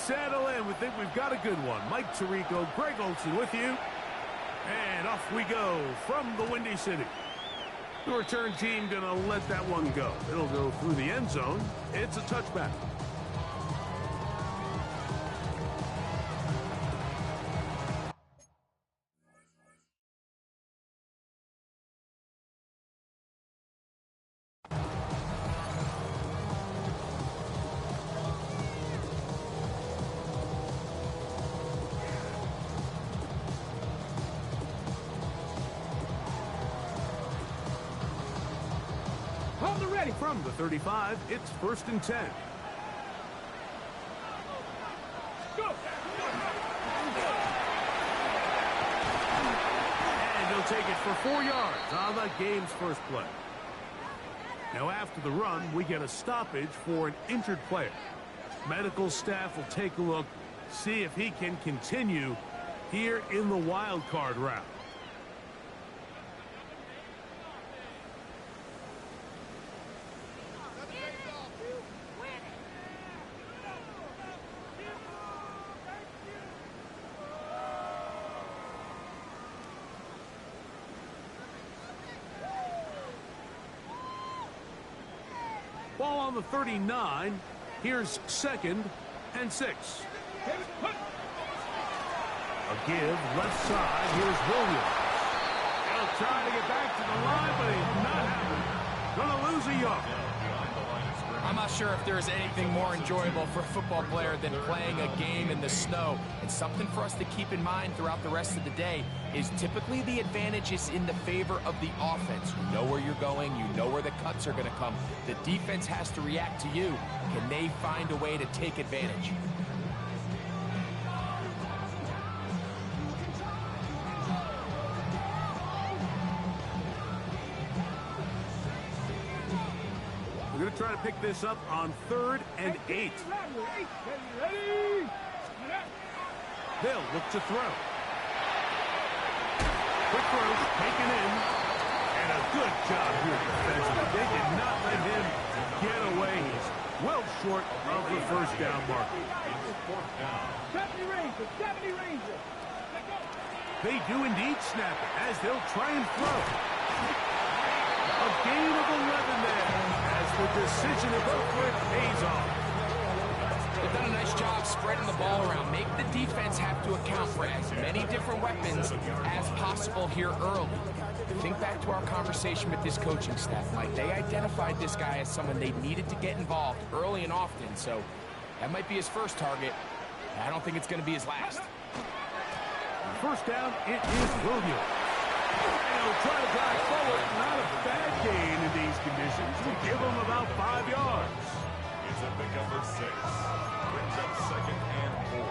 settle in. We think we've got a good one. Mike Tirico, Greg Olsen with you. And off we go from the Windy City. The return team going to let that one go. It'll go through the end zone. It's a touchback. From the 35, it's 1st and 10. Go! And he'll take it for 4 yards on the game's first play. Now after the run, we get a stoppage for an injured player. Medical staff will take a look, see if he can continue here in the wild card round. Ball on the 39. Here's 2nd and 6. A give left side. Here's Williams. He'll try to get back to the line, but he's not having it. Gonna lose a yard. I'm not sure if there's anything more enjoyable for a football player than playing a game in the snow. And something for us to keep in mind throughout the rest of the day is typically the advantage is in the favor of the offense. You know where you're going. You know where the cuts are going to come. The defense has to react to you. Can they find a way to take advantage? We're going to try to pick this up on 3rd and 8. They'll look to throw. Quick throw taken in. And a good job here defensively. They did not let him get away. He's well short of the first down marker. They do indeed snap it as they'll try and throw. A gain of 11 there as the decision to go for it pays off. They've done a nice job spreading the ball around. Make the defense have to account for as many different weapons as possible here early. Think back to our conversation with this coaching staff, Mike. They identified this guy as someone they needed to get involved early and often, so that might be his first target. I don't think it's going to be his last. First down, it is Williams. And he'll try to drive forward. Not a bad gain in these conditions. We'll give him about 5 yards. It's a pickup of 6. Brings up 2nd and 4.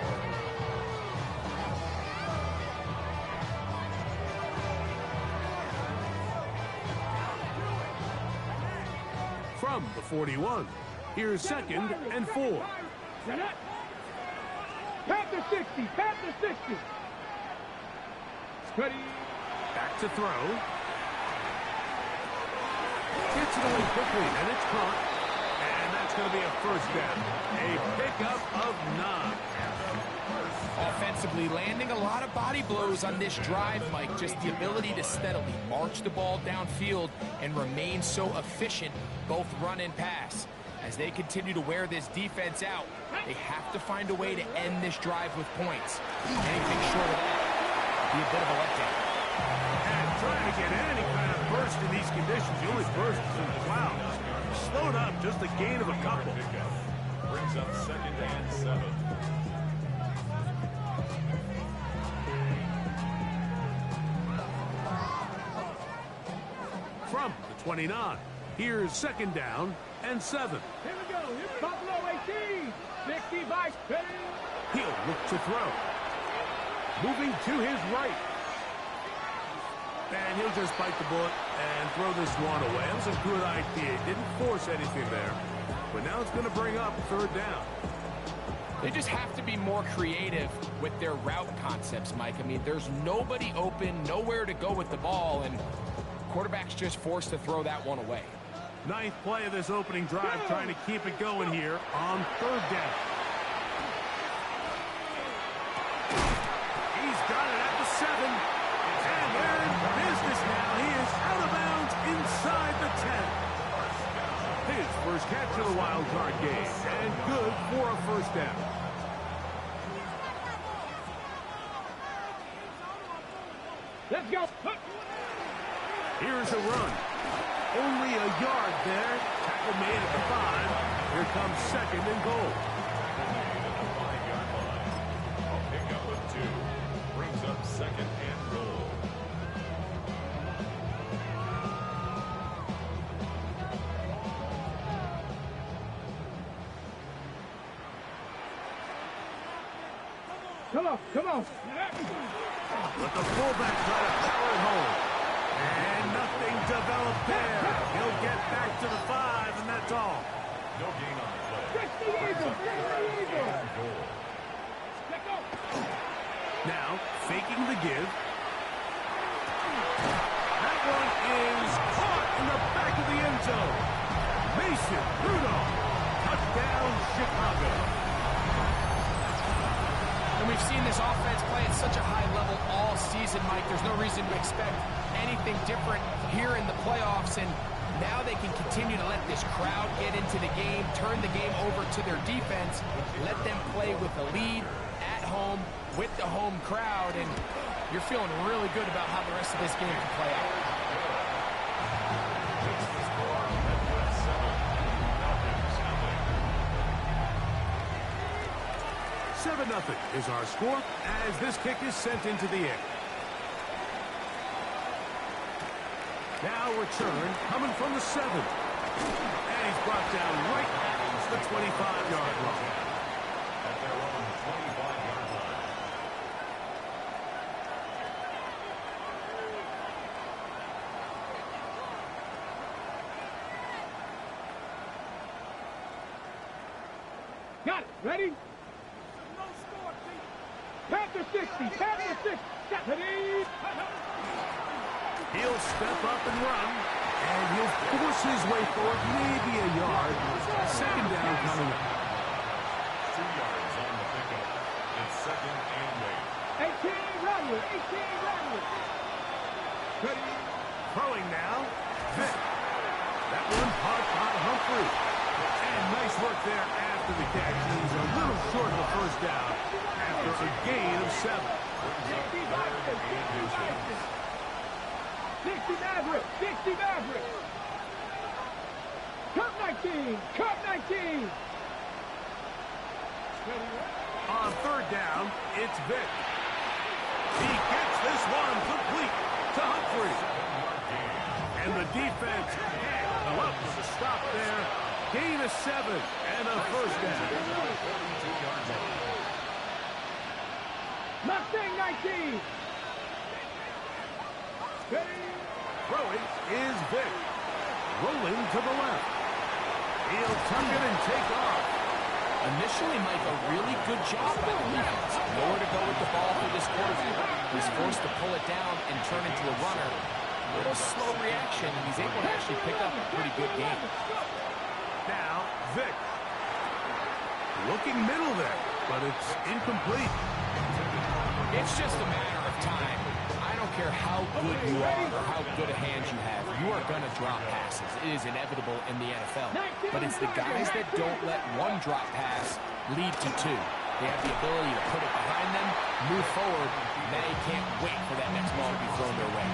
From the 41, here's 2nd and 4. Panther 60, Panther 60. Ready. Back to throw. Gets it away quickly, and it's caught. And that's going to be a first down. A pickup of 9. Offensively, landing a lot of body blows on this drive, Mike. Just the ability to steadily march the ball downfield and remain so efficient, both run and pass. As they continue to wear this defense out, they have to find a way to end this drive with points. Anything short of that would be a bit of a letdown. And trying to get any kind of burst in these conditions, the only burst is in the clouds. Slowed up, just a gain of a couple. Brings up 2nd and 7. From the 29, here's 2nd down and 7. Here we go. Here's Buffalo 18. 60 by 10. He'll look to throw. Moving to his right. And he'll just bite the bullet and throw this one away. That was a good idea. Didn't force anything there. But now it's going to bring up 3rd down. They just have to be more creative with their route concepts, Mike. I mean, there's nobody open, nowhere to go with the ball, and quarterback's just forced to throw that one away. 9th play of this opening drive, trying to keep it going here on 3rd down. first catch of the wild card game, and good for a first down. Let's go. Here's a run. Only a yard there. Tackle made at the 5. Here comes second and goal. A pickup of 2. Brings up second and goal. Come on, come on. But the fullback try to power it home. And nothing developed there. He'll get back to the 5, and that's all. No gain on the play. Fix the eagle, fix the eagle. Goal. Let go. Now, faking the give. That one is caught in the back of the end zone. Mason Rudolph. Touchdown, Chicago. And we've seen this offense play at such a high level all season, Mike. There's no reason to expect anything different here in the playoffs. And now they can continue to let this crowd get into the game, turn the game over to their defense, let them play with the lead at home with the home crowd. And you're feeling really good about how the rest of this game can play out. 7-0 is our score as this kick is sent into the air. Now return coming from the 7. And he's brought down right at the 25-yard line. At their own 25-yard line. Got it. Ready? Panther 60, Panther 60. He'll step up and run, and he'll force his way forward, maybe a yard. Second down coming up. 2 yards on the pickup. It's second and 18, run with, 18, run with. Ready? Throwing now. Vic. That one caught by Humphrey. And nice work there after the catch. He's a little short of the first down after a gain of 7. 60 Maverick, 60 Maverick. Cup 19, Cup 19. On third down, it's Vic. He gets this one complete to Humphrey. And the defense can't come up with a stop there. Gain of 7 and a first down. Mustang 19. Throwing is Vic. Rolling to the left. He'll tuck it and take off. Initially, Mike, a really good job by the defense. Nowhere to go with the ball for this quarterback. He's forced to pull it down and turn into a runner. A little slow reaction, and he's able to actually pick up a pretty good game. Now, Vic. Looking middle there, but it's incomplete. It's just a matter of time. I don't care how good you are or how good a hand you have. You are going to drop passes. It is inevitable in the NFL. But it's the guys that don't let one drop pass lead to 2. They have the ability to put it behind them, move forward, and they can't wait for that next ball to be thrown their way.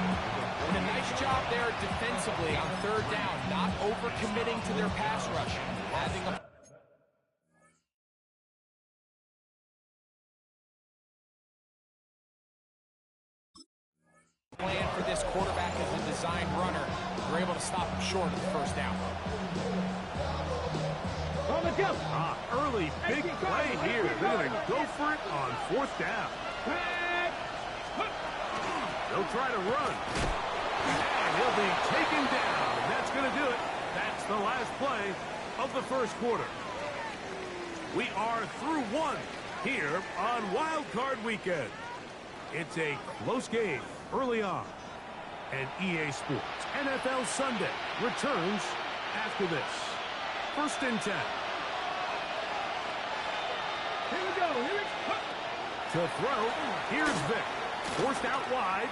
And a nice job there defensively on third down, not overcommitting to their pass rush, having a plan for this quarterback as a designed runner. They're able to stop him short of the first down. On the jump. Early big play here. They're going to go for it on fourth down. They'll try to run. And he'll be taken down. And that's going to do it. That's the last play of the first quarter. We are through 1 here on Wild Card Weekend. It's a close game early on. And EA Sports NFL Sunday returns after this. First and 10. Here we go. Here we go. To throw, here's Vic. Forced out wide.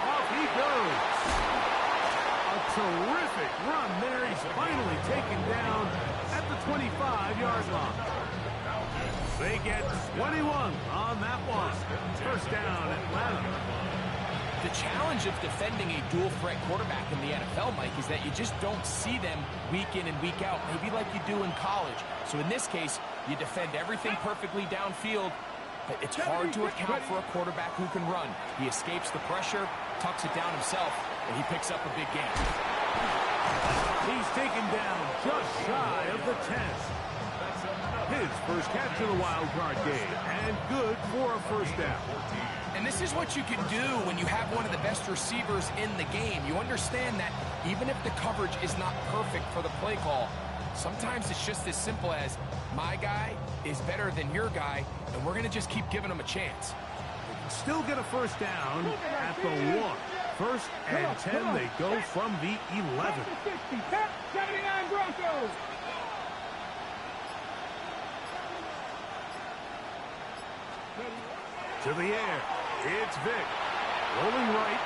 Off he goes. A terrific run there. He's finally taken down 25-yard line. They get 21 on that one. First down, Atlanta. The challenge of defending a dual-threat quarterback in the NFL, Mike, is that you just don't see them week in and week out, maybe like you do in college. So in this case, you defend everything perfectly downfield, but it's hard to account for a quarterback who can run. He escapes the pressure, tucks it down himself, and he picks up a big gain. He's taken down just shy of the 10. His first catch of the wild card game, and good for a first down. And this is what you can do when you have one of the best receivers in the game. You understand that even if the coverage is not perfect for the play call, sometimes it's just as simple as, my guy is better than your guy, and we're going to just keep giving him a chance. Still get a first down at the 1. First and 10, they go from the 11. 79 Broncos. To the air, it's Vic. Rolling right.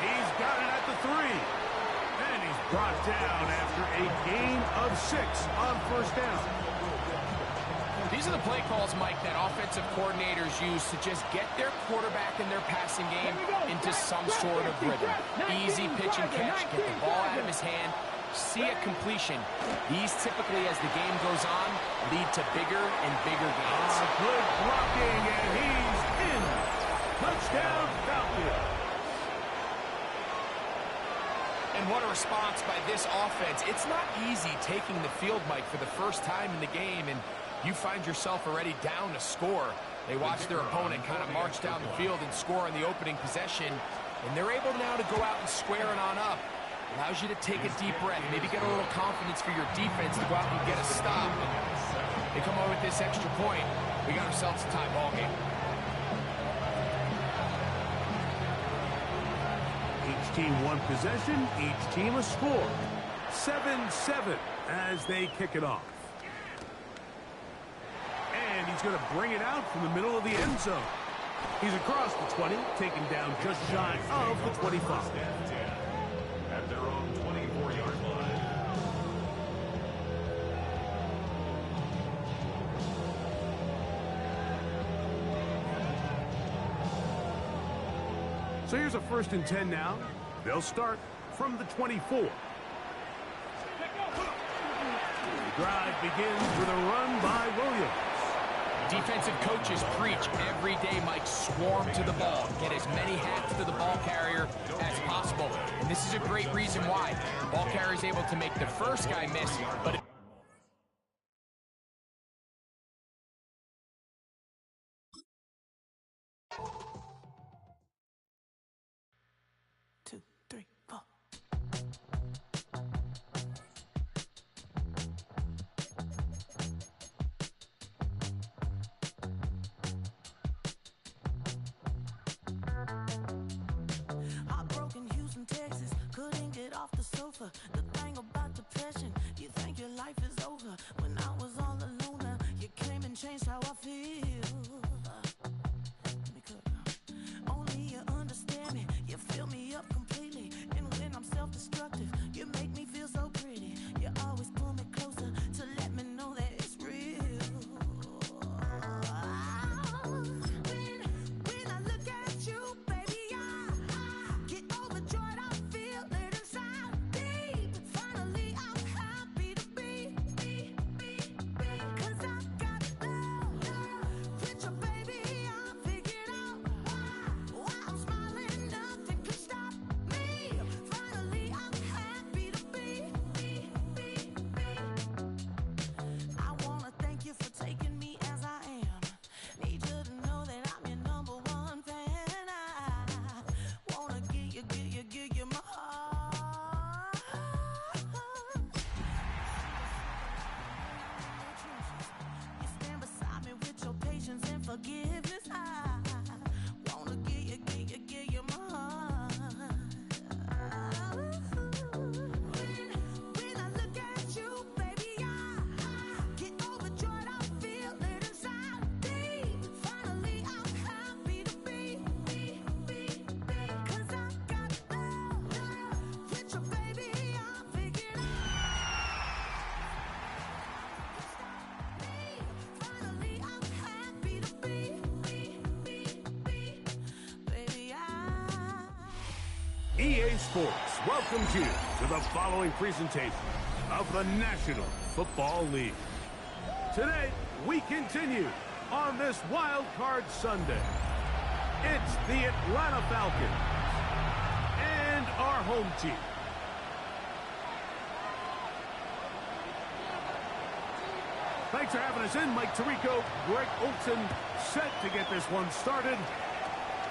He's got it at the 3. And he's brought down after a gain of 6 on first down. These are the play calls, Mike, that offensive coordinators use to just get their quarterback and their passing game into some sort of rhythm. Easy pitch and catch, get the ball out of his hand, see a completion. These typically, as the game goes on, lead to bigger and bigger gains. Good blocking, and he's in. Touchdown, Falcons. And what a response by this offense. It's not easy taking the field, Mike, for the first time in the game, and you find yourself already down to score. They watch their opponent kind of march down the field and score on the opening possession, and they're able now to go out and square it on up. Allows you to take a deep breath, maybe get a little confidence for your defense to go out and get a stop. They come over with this extra point. We got ourselves a tie ball game. Each team one possession, each team a score. 7-7 as they kick it off. And he's going to bring it out from the middle of the end zone. He's across the 20, taken down just shy of the 25. At their own 24-yard line. So here's a 1st and 10 now. They'll start from the 24. The drive begins with a run by Williams. Defensive coaches preach every day, Mike, swarm to the ball. Get as many hats to the ball carrier as possible. And this is a great reason why. The ball carrier is able to make the first guy miss, but Texas, couldn't get off the sofa. The thing about depression, you think your life is over. When I was all alone, now you came and changed how I feel. Let me cook. Only you understand me, you fill me up completely. And when I'm self-destructive, you make me feel so pretty. You always pull me closer to let me know that it's real. When I look at you, baby, I get overjoyed. I feel it inside me. Finally, I'm happy to be. 'Cause I got love with your baby. I figured out why I'm smiling. Nothing could stop me. Finally, I'm happy to be. I wanna thank you for taking me as I am. Need you to know that I'm your number one fan. I wanna give you my heart. You stand beside me with your patience and forgiveness. I wanna give you my heart. When I look at you, baby, I get overjoyed. I feel it inside me. Finally, I'm happy to be. 'Cause I got love with your baby. I figured out. EA Sports welcomes you to the following presentation of the National Football League. Today, we continue on this Wild Card Sunday. It's the Atlanta Falcons and our home team. Thanks for having us in. Mike Tirico, Greg Olson, set to get this one started.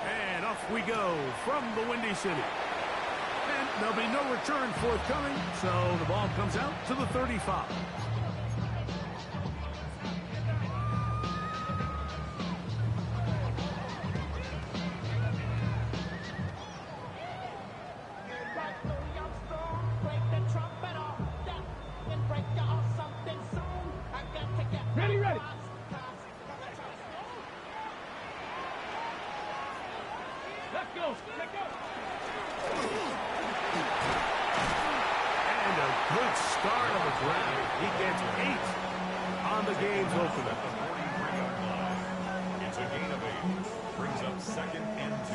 And off we go from the Windy City. And there'll be no return forthcoming, so the ball comes out to the 35. Ready, ready. Let's go. Let's go. And a good start on the ground. He gets 8 on the game's opener. It's a gain of 8. Brings up 2nd and 2.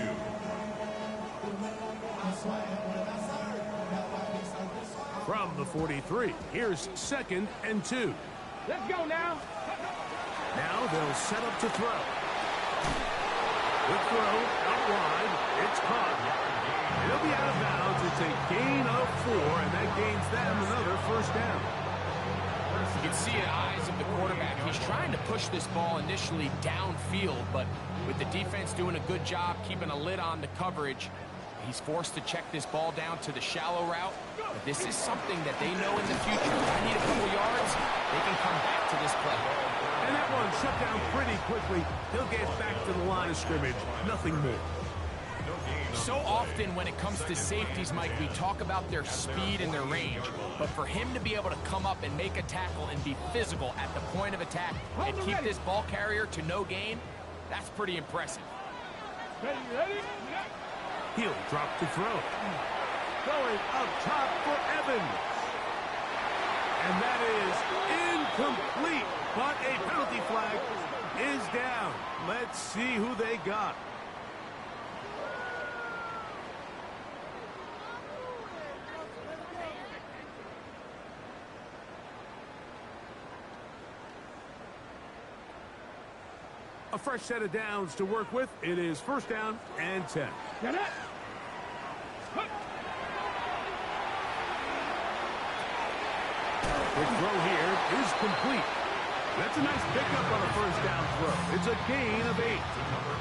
From the 43, here's 2nd and 2. Let's go now. Now they'll set up to throw. Good throw, out wide. It's caught. It'll be out of bounds. It's a gain of 4, and that gains them another first down. You can see in the eyes of the quarterback. He's trying to push this ball initially downfield, but with the defense doing a good job keeping a lid on the coverage, he's forced to check this ball down to the shallow route. But this is something that they know in the future. If I need a couple yards, they can come back to this play. And that one shut down pretty quickly. He'll get back to the line of scrimmage. Nothing more. So often when it comes to safeties, Mike, we talk about their speed and their range. But for him to be able to come up and make a tackle and be physical at the point of attack and keep this ball carrier to no gain, that's pretty impressive. Ready, ready. He'll drop to throw. Going up top for Evans. And that is incomplete. But a penalty flag is down. Let's see who they got. A fresh set of downs to work with. It is 1st down and 10. Get it. The throw here is complete. That's a nice pickup on a 1st down throw. It's a gain of 8. Number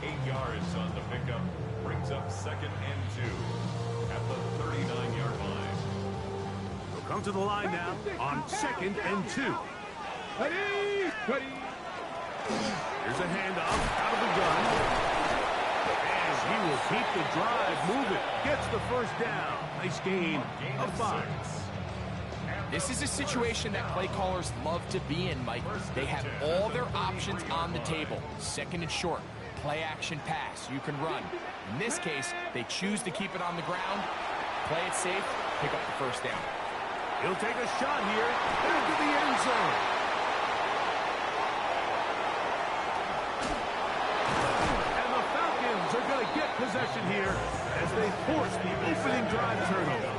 84. 8 yards on the pickup. Brings up 2nd and 2 at the 39-yard line. He'll come to the line now on 2nd and 2. Ready, ready. Here's a handoff out of the gun. And he will keep the drive moving. Gets the 1st down. Nice gain of 5. This is a situation that play callers love to be in, Mike. They have all their options on the table. 2nd and short, play action pass, you can run. In this case, they choose to keep it on the ground, play it safe, pick up the 1st down. He'll take a shot here into the end zone. And the Falcons are going to get possession here as they force the opening drive turnover.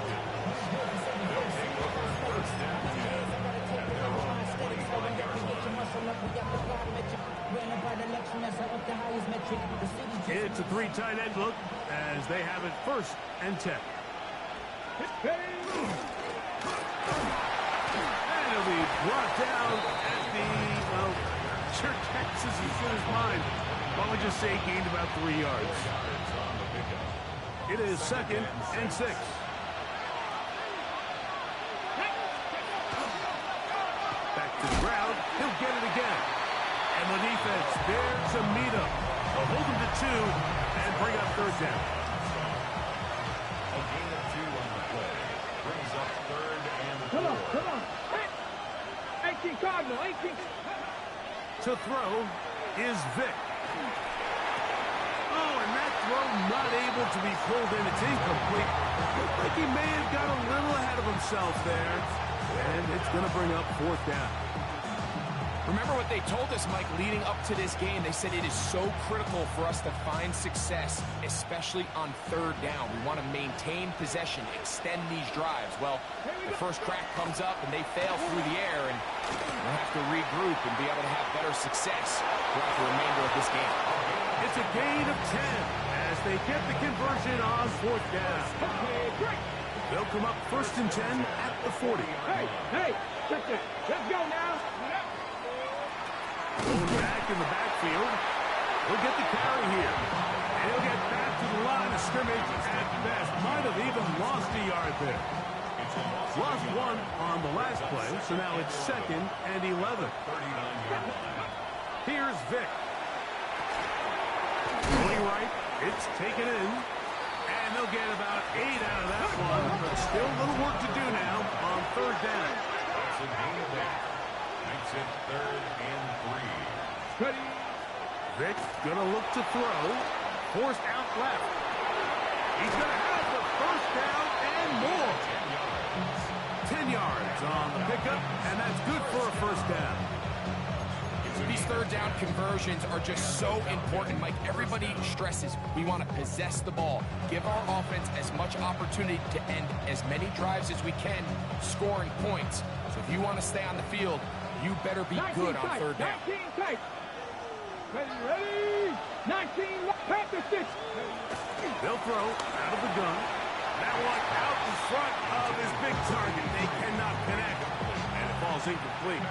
It's a 3 tight end look as they have it 1st and 10. And it'll be brought down at the, well, sure, Texas is in his mind. Why don't we just say gained about 3 yards? It is 2nd and 6. Back to the ground. He'll get it again. And the defense there to meet him. They'll hold him to 2 and bring up 3rd down. A gain of 2 on the play. Brings up 3rd and 4. Come on, come on. 18 Cardinal, 18. To throw is Vic. Oh, and that throw not able to be pulled in. It's incomplete. Looked like he may have got a little ahead of himself there. And it's going to bring up 4th down. Remember what they told us, Mike, leading up to this game. They said it is so critical for us to find success, especially on third down. We want to maintain possession, extend these drives. Well, the first crack comes up, and they fail through the air, and we'll have to regroup and be able to have better success throughout the remainder of this game. It's a gain of 10 as they get the conversion on fourth down. They'll come up 1st and 10 at the 40. Hey, let's go now. Going back in the backfield. He'll get the carry here. And he'll get back to the line of scrimmage at best. Might have even lost a yard there. Lost one on the last play, so now it's 2nd and 11. Here's Vic. Going right. It's taken in. And they'll get about 8 out of that one. But still a little work to do now on third down. That's a gain of 8. Makes it 3rd and 3. Ready. Vic gonna look to throw. Forced out left. He's gonna have the first down and more. 10 yards on the pickup, and that's good for a first down. These third down conversions are just so important, Mike. Everybody stresses we want to possess the ball, give our offense as much opportunity to end as many drives as we can, scoring points. So if you want to stay on the field, you better be good on third down. 19 tight. Ready. 19 Panther 6. They'll throw out of the gun. That one out in front of his big target. They cannot connect, and it falls incomplete.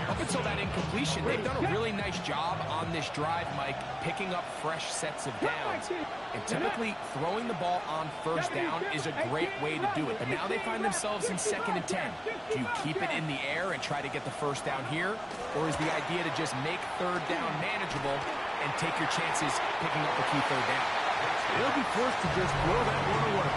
Up until that incompletion, they've done a really nice job on this drive, Mike, picking up fresh sets of downs. And typically, throwing the ball on first down is a great way to do it. But now they find themselves in 2nd and 10. Do you keep it in the air and try to get the first down here? Or is the idea to just make third down manageable and take your chances picking up a key third down? They'll be forced to just throw that one away.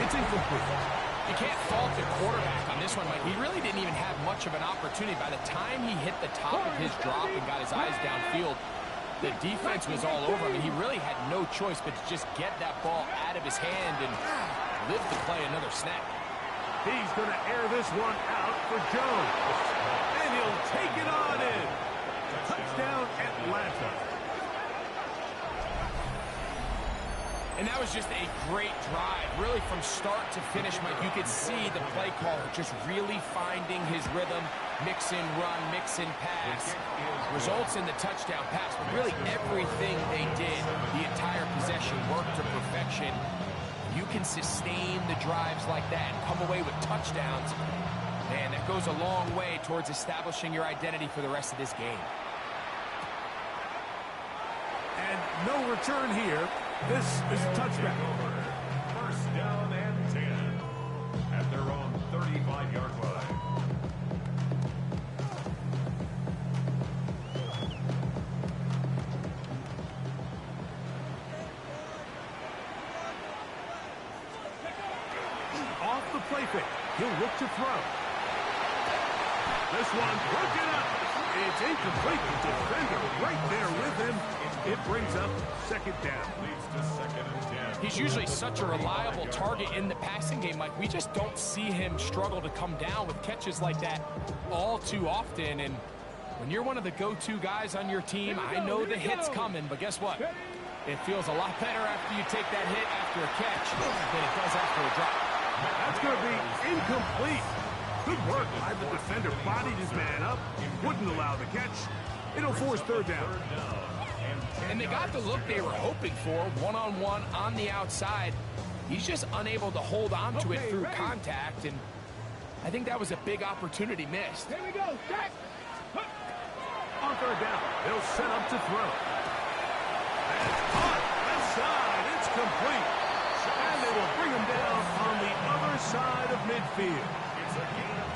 It's incomplete. You can't fault the quarterback on this one, Mike. He really didn't even have much of an opportunity. By the time he hit the top of his drop and got his eyes downfield, the defense was all over him. He really had no choice but to just get that ball out of his hand and live to play another snap. He's going to air this one out for Jones. And he'll take it on in. Touchdown, Atlanta. And that was just a great drive. Really, from start to finish, Mike, you could see the play caller just really finding his rhythm, mix and run, mix and pass. Results in the touchdown pass, but really everything they did, the entire possession, worked to perfection. You can sustain the drives like that and come away with touchdowns. Man, that goes a long way towards establishing your identity for the rest of this game. And no return here. This is a touchback. First down and 10 at their own 35-yard line. Off the play fake. He'll look to throw. This one broken up. It's incomplete. The defender right there with him. It brings up 2nd down. Leads to 2nd and 10. He's usually such a reliable target in the passing game, Mike. We just don't see him struggle to come down with catches like that all too often. And when you're one of the go-to guys on your team, I know the hit's coming, but guess what? It feels a lot better after you take that hit after a catch than it does after a drop. That's going to be incomplete. Good work by the defender. Bodied his man up. Wouldn't allow the catch. It'll force third down. And they got the look they were hoping for, one-on-one on the outside. He's just unable to hold on to it through contact, and I think that was a big opportunity missed. Here we go, Jack. On third down, they'll set up to throw. And it's caught. Left side. It's complete. And they will bring him down on the other side of midfield. It's a gain of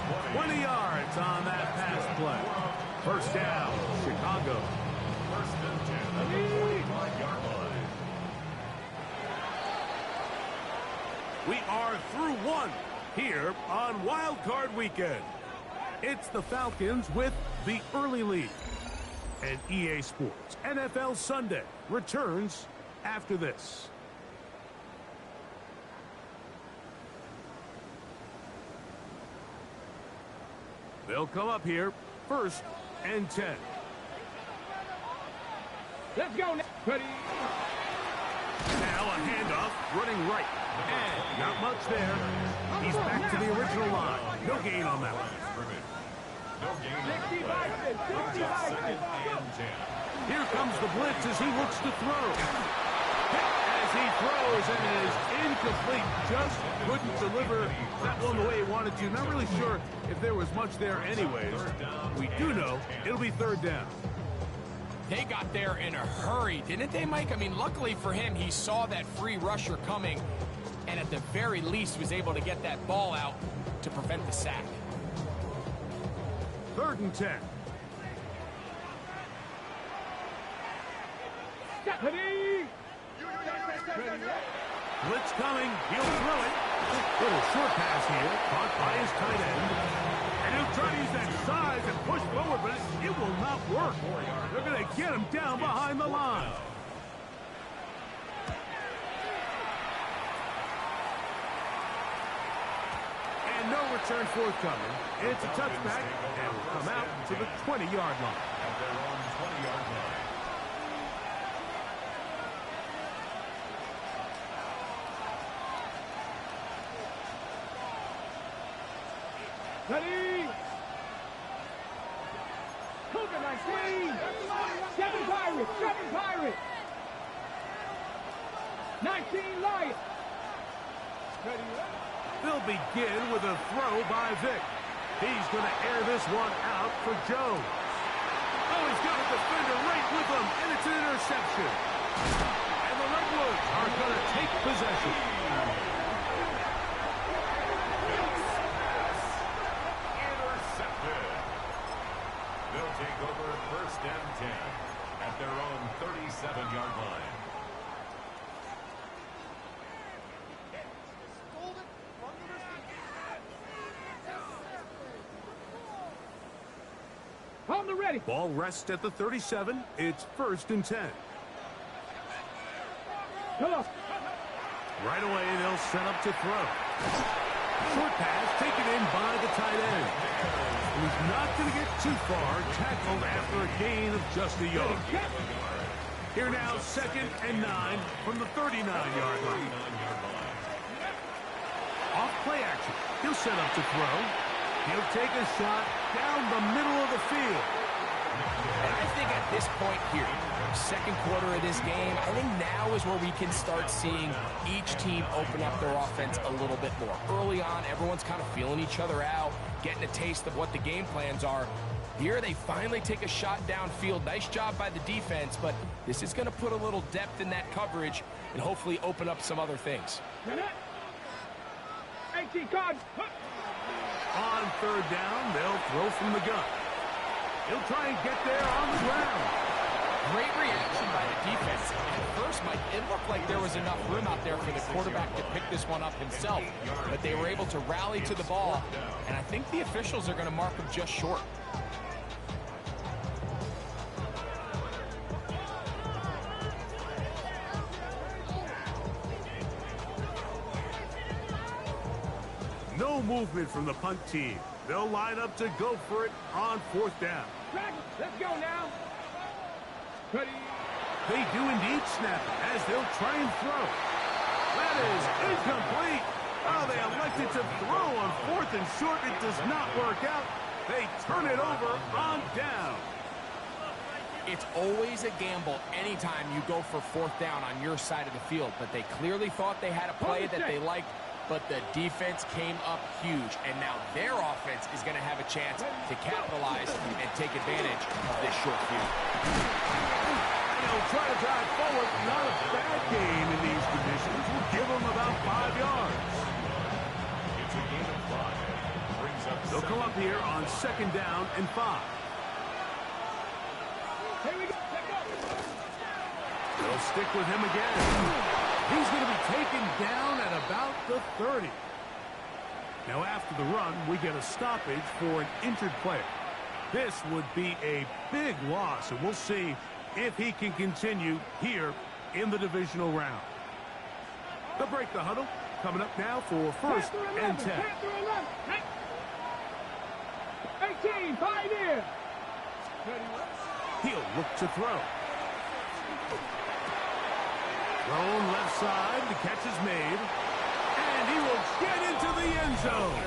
20 yards on that pass play. First down, Chicago. First and 10 at the 45-yard line. We are through one here on Wild Card Weekend. It's the Falcons with the early lead. And EA Sports NFL Sunday returns after this. They'll come up here. First and 10. Let's go now. Ready. Now a handoff, running right. And not much there. He's back to the original line. No gain on that one. No gain on 65. second and 10. Here comes the blitz as he looks to throw. As he throws, and it is incomplete. Just couldn't deliver that one the way he wanted to. Not really sure if there was much there anyways. We do know it'll be third down. They got there in a hurry, didn't they, Mike? I mean, luckily for him, he saw that free rusher coming, and at the very least was able to get that ball out to prevent the sack. 3rd and 10. Ready. Blitz coming. He'll throw it. Little short pass here. Caught by his tight end. And he'll try to use that size and push forward, but it will not work. They're going to get him down behind the line. And no return forthcoming. It's a touchback, and will come out to the 20-yard line. At their own 20-yard line. Ready. Cougar 19. 7 Pirates. 7 Pirates. 19 Lions. Ready. They'll begin with a throw by Vick. He's going to air this one out for Jones. Oh, he's got a defender right with him, and it's an interception. And the Redwoods are going to take possession. Intercepted. They'll take over 1st and 10 at their own 37-yard line. On the ready. Ball rests at the 37. It's 1st and 10. Come on. Right away, they'll set up to throw. Short pass taken in by the tight end. He's not going to get too far. Tackled after a gain of just a yard. Here now, 2nd and 9 from the 39-yard line. Off play action. He'll set up to throw. He'll take a shot down the middle of the field. And I think at this point here, 2nd quarter of this game, I think now is where we can start seeing each team open up their offense a little bit more. Early on, everyone's kind of feeling each other out, getting a taste of what the game plans are. Here, they finally take a shot downfield. Nice job by the defense, but this is going to put a little depth in that coverage and hopefully open up some other things. 18 cards. On 3rd down, they'll throw from the gun. He'll try and get there on the ground. Great reaction by the defense. At first, Mike, it looked like there was enough room out there for the quarterback to pick this one up himself, but they were able to rally to the ball, and I think the officials are going to mark him just short. No movement from the punt team. They'll line up to go for it on 4th down. Let's go now. Ready. They do indeed snap it as they'll try and throw. That is incomplete. Oh, they elected to throw on 4th and short. It does not work out. They turn it over on down. It's always a gamble anytime you go for 4th down on your side of the field, but they clearly thought they had a play that they liked, but the defense came up huge, and now their offense is going to have a chance to capitalize and take advantage of this short field. They'll try to drive forward. Not a bad game in these conditions. We'll give them about 5 yards. It's a gain of 5. Brings up They'll come up here on 2nd down and 5. Here we go. They'll stick with him again. He's going to be taken down at about the 30. Now, after the run, we get a stoppage for an injured player. This would be a big loss, and we'll see if he can continue here in the divisional round. They'll break the huddle. Coming up now for 1st and 10. 18, Pioneer. He'll look to throw. Thrown left side. The catch is made. And he will get into the end zone.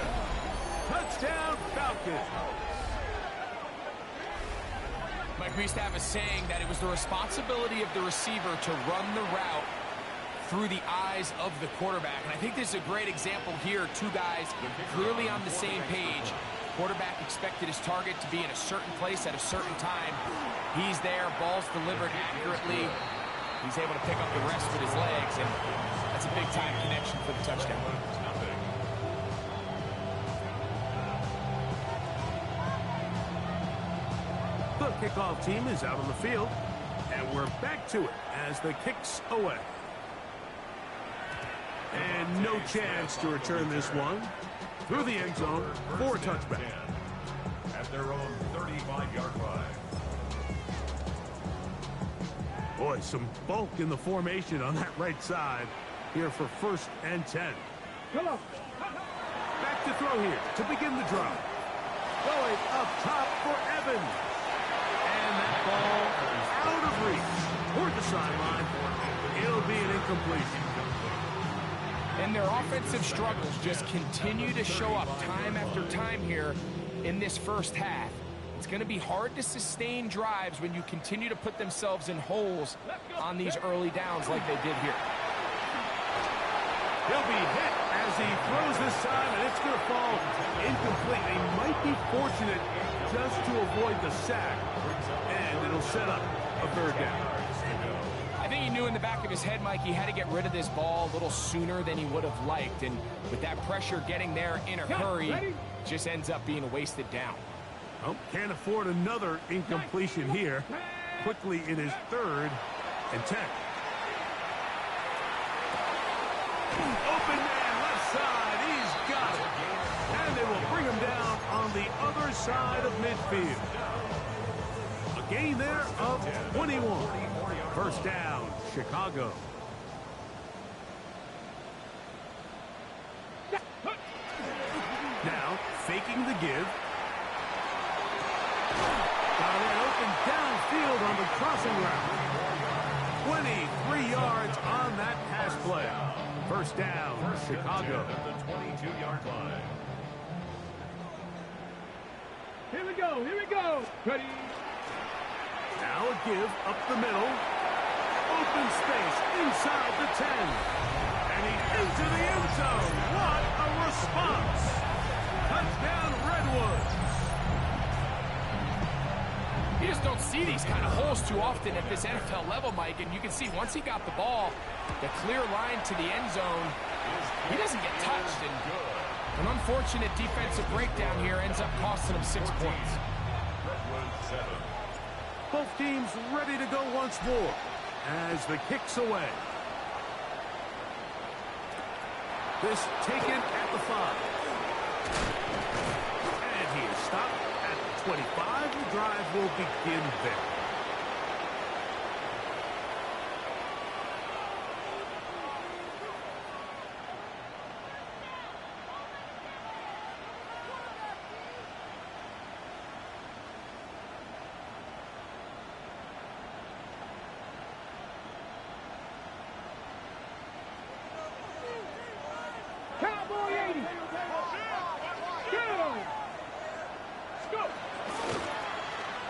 Touchdown, Falcons. Mike, we used to have a saying that it was the responsibility of the receiver to run the route through the eyes of the quarterback. And I think this is a great example here. Two guys clearly on the same page. Quarterback expected his target to be in a certain place at a certain time. He's there, ball's delivered accurately. He's able to pick up the rest with his legs, and that's a big-time connection for the touchdown. The kickoff team is out on the field, and we're back to it as the kick's away. And no chance to return this one through the end zone for a touchback. At their own 35-yard line. Boy, some bulk in the formation on that right side here for 1st and 10. Back to throw here to begin the drive. Going up top for Evans. And that ball out of reach toward the sideline. It'll be an incompletion. And their offensive struggles just continue to show up time after time here in this first half. It's going to be hard to sustain drives when you continue to put themselves in holes on these early downs like they did here. He'll be hit as he throws this time, and it's going to fall incomplete. They might be fortunate just to avoid the sack, and it'll set up a 3rd down. I think he knew in the back of his head, Mike, he had to get rid of this ball a little sooner than he would have liked. And with that pressure getting there in a hurry, it just ends up being a wasted down. Oh, can't afford another incompletion here. Quickly, it is 3rd and 10. Open man, left side. He's got it. And they will bring him down on the other side of midfield. A gain there of 21. 1st down, Chicago. Now, faking the give. Got it open downfield on the crossing route. 23 yards on that pass play. 1st down, Chicago. At the 22-yard line. Here we go, here we go. Ready. Now a give up the middle. Open space inside the 10. And he's into the end zone. What a response. Touchdown, Redwoods. You just don't see these kind of holes too often at this NFL level, Mike. And you can see once he got the ball, the clear line to the end zone, he doesn't get touched. And an unfortunate defensive breakdown here ends up costing him 6 points. Both teams ready to go once more as the kick's away. This taken at the 5. And he is stopped at the 25. The drive will begin there.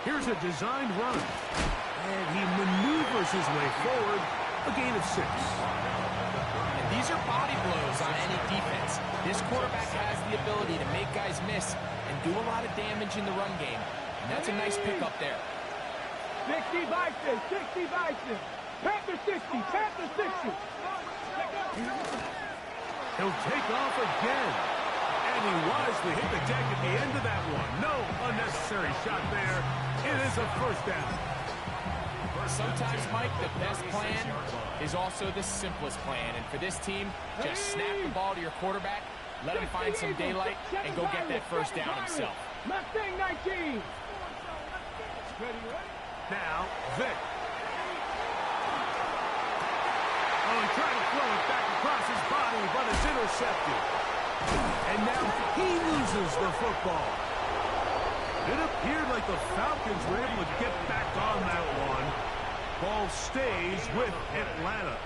Here's a designed run. And he maneuvers his way forward. A gain of 6. And these are body blows on any defense. This quarterback has the ability to make guys miss and do a lot of damage in the run game. And that's a nice pickup there. 60 Bison, 60 Bison. Panther 60, Panther 60. He'll take off again. And he wisely hit the deck at the end of that one. No unnecessary shot there. It is a 1st down. Sometimes, Mike, the best plan is also the simplest plan. And for this team, just snap the ball to your quarterback, let him find some daylight, and go get that 1st down himself. Mustang 19. Now, Vic. Oh, he tried to throw it back across his body, but it's intercepted. And now he loses the football. It appeared like the Falcons were able to get back on that one. Ball stays with Atlanta.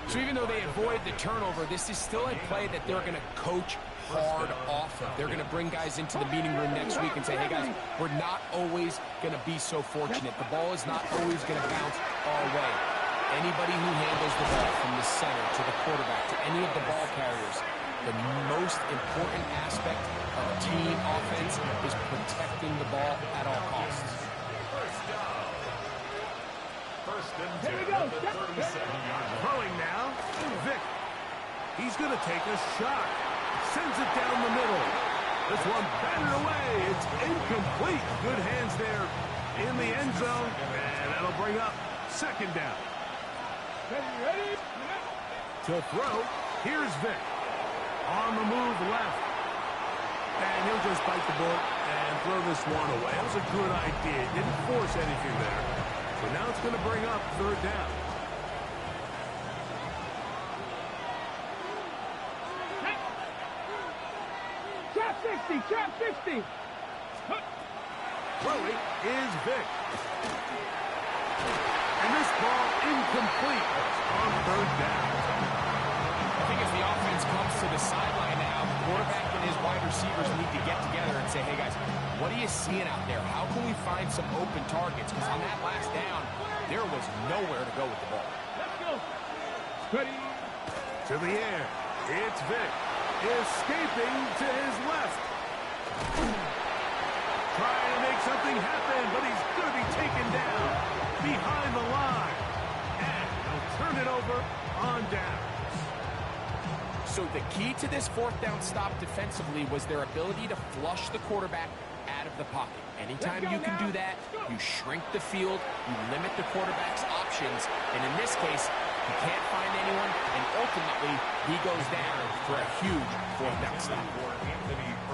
So even though they avoid the turnover, this is still a play that they're going to coach hard off of. They're going to bring guys into the meeting room next week and say, hey guys, we're not always going to be so fortunate. The ball is not always going to bounce our way. Anybody who handles the ball from the center to the quarterback to any of the ball carriers, the most important aspect of team offense is protecting the ball at all costs. First and Here 10 we go. at the 37-yard line. Throwing now, Vic. He's going to take a shot. Sends it down the middle. This one batted away. It's incomplete. Good hands there in the end zone. And that'll bring up second down. Ready? To throw, here's Vic. On the move left. And he'll just bite the bullet and throw this one away. That was a good idea. Didn't force anything there. So now it's going to bring up third down. Trap 60. Throwing is Vic. And this ball incomplete on third down. I think as the offense comes to the sideline now, the quarterback and his wide receivers need to get together and say, hey guys, what are you seeing out there? How can we find some open targets? Because on that last down, there was nowhere to go with the ball. Let's go. Ready? To the air. It's Vic. Escaping to his left. Trying to make something happen, but he's going to be taken down behind the line. And they'll turn it over on downs. So the key to this fourth down stop defensively was their ability to flush the quarterback out of the pocket. Anytime you can do that, you shrink the field, you limit the quarterback's options, and in this case, he can't find anyone, and ultimately, he goes down for a huge fourth down stop.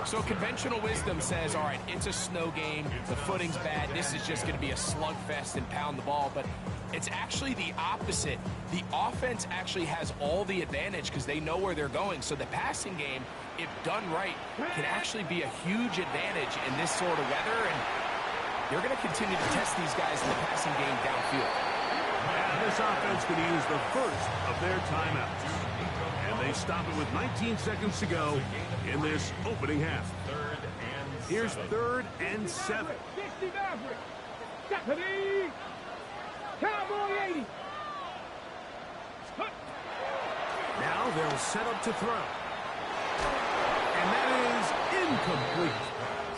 So conventional wisdom says, all right, it's a snow game, the footing's bad, this is just going to be a slugfest and pound the ball, but it's actually the opposite. The offense actually has all the advantage because they know where they're going, so the passing game, if done right, can actually be a huge advantage in this sort of weather, and they're going to continue to test these guys in the passing game downfield. And this offense could use the first of their timeouts. And they stop it with 19 seconds to go in this opening half. Here's 3rd and 7. 60 Maverick. Stephanie. Cowboy 80. Now they'll set up to throw. And that is incomplete.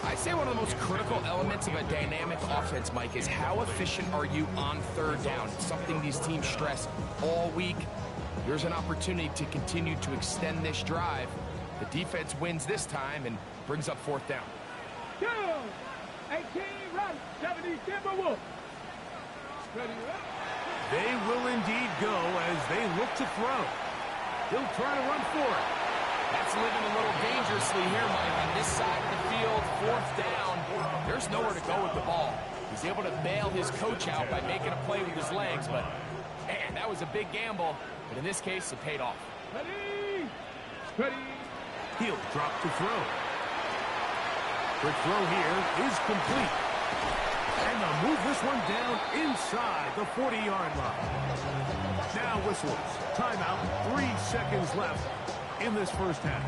I'd say one of the most critical elements of a dynamic offense, Mike, is how efficient are you on third down? It's something these teams stress all week. Here's an opportunity to continue to extend this drive. The defense wins this time and brings up fourth down. 2. 18 run. 70 Timberwolves. Ready? They will indeed go as they look to throw. He'll try to run for it. That's living a little dangerously here, Mike. On this side of the field, fourth down, there's nowhere to go with the ball. He's able to bail his coach out by making a play with his legs, but, man, that was a big gamble. But in this case, it paid off. Ready? He'll drop to throw. Quick throw here is complete. And they'll move this one down inside the 40-yard line. Now whistles. Timeout. 3 seconds left in this first half.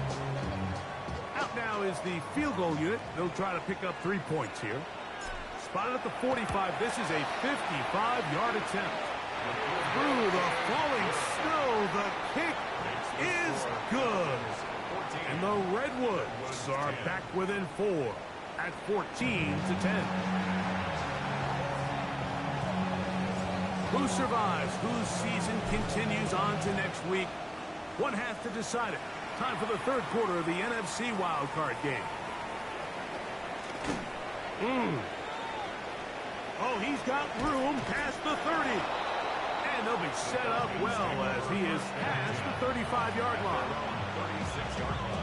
Out now is the field goal unit. They'll try to pick up 3 points here. Spotted at the 45. This is a 55-yard attempt. Through the falling snow, the kick is good. And the Redwoods are back within 4 at 14-10. Who survives? Whose season continues on to next week? One half to decide it. Time for the third quarter of the NFC wildcard game. Oh, he's got room past the 30. And they'll be set up well as he is past the 35-yard line. 36-yard line.